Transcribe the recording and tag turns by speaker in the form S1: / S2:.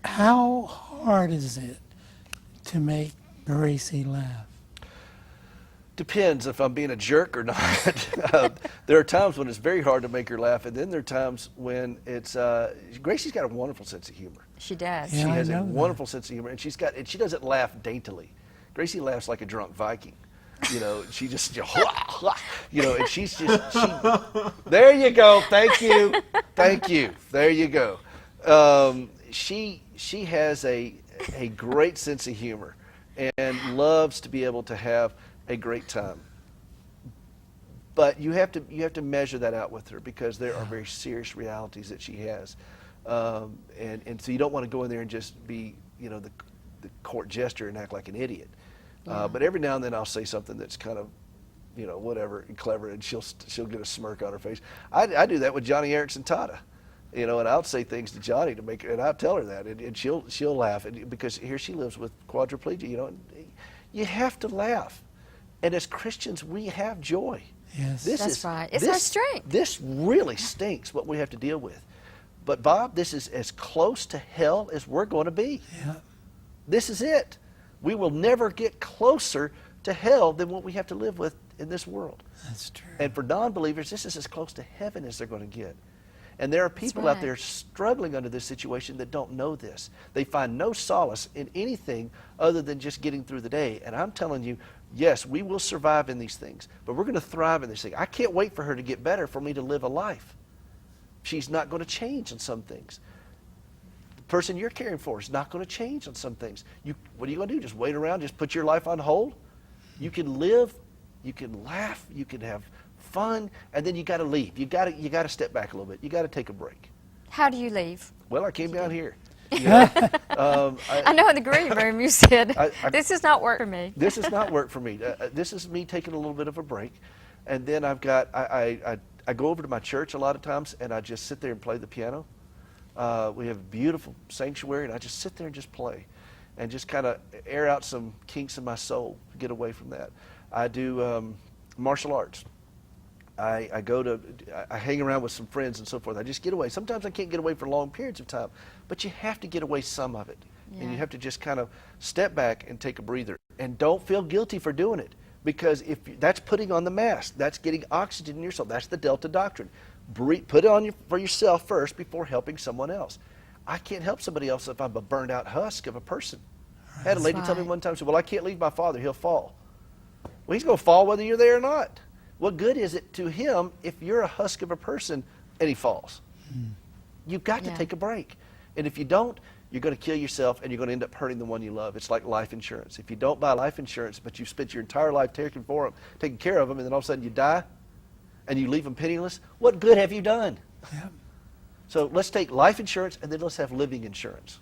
S1: How hard is it to make Gracie laugh?
S2: Depends if I'm being a jerk or not. There are times when it's very hard to make her laugh, and then there are times when it's. Gracie's got a wonderful sense of humor.
S3: She does.
S1: Yeah,
S2: She
S1: I
S2: has a
S1: know that.
S2: wonderful sense of humor, and she doesn't laugh daintily. Gracie laughs like a drunk Viking. You know, she just, you know, and she's just, there you go, thank you, there you go. She has a great sense of humor and loves to be able to have a great time. But you have to measure that out with her, because there are very serious realities that she has, and so you don't want to go in there and just be, you know, the court jester and act like an idiot. But every now and then I'll say something that's kind of, you know, whatever, and clever, and she'll get a smirk on her face. I do that with Johnny Erickson Tata, you know, and I'll say things to Johnny to make, and I'll tell her that, and she'll laugh, and because here she lives with quadriplegia, you know, and you have to laugh, and as Christians we have joy.
S1: Yes.
S3: That's right. It's our strength.
S2: This really stinks what we have to deal with, but Bob, this is as close to hell as we're going to be.
S1: Yeah.
S2: This is it. We will never get closer to hell than what we have to live with in this world.
S1: That's true.
S2: And for non-believers, this is as close to heaven as they're going to get. And there are people out there struggling under this situation that don't know this. They find no solace in anything other than just getting through the day. And I'm telling you, yes, we will survive in these things, but we're going to thrive in these things. I can't wait for her to get better for me to live a life. She's not going to change in some things. The person you're caring for is not going to change on some things. What are you going to do? Just wait around? Just put your life on hold? You can live, you can laugh, you can have fun, and then you got to leave. You got to step back a little bit. You got to take a break.
S3: How do you leave?
S2: Well, I came down here. You know,
S3: I know in the green room you said, this does not work for me.
S2: This does not work for me. This is me taking a little bit of a break, and then I go over to my church a lot of times, and I just sit there and play the piano. We have a beautiful sanctuary, and I just sit there and just play and just kind of air out some kinks in my soul, get away from that. I do martial arts. I hang around with some friends and so forth. I just get away. Sometimes I can't get away for long periods of time, but you have to get away some of it. And you have to just kind of step back and take a breather. And don't feel guilty for doing it, because if that's putting on the mask, that's getting oxygen in your soul. That's the Delta doctrine. Put it on for yourself first before helping someone else. I can't help somebody else if I'm a burned out husk of a person. I had a lady tell me one time, she said, well, I can't leave my father, he'll fall. Well, he's going to fall whether you're there or not. What good is it to him if you're a husk of a person and he falls? You've got to take a break. And if you don't, you're going to kill yourself, and you're going to end up hurting the one you love. It's like life insurance. If you don't buy life insurance, but you've spent your entire life taking care of them, and then all of a sudden you die, and you leave them penniless, what good have you done?
S1: Yeah.
S2: So let's take life insurance, and then let's have living insurance.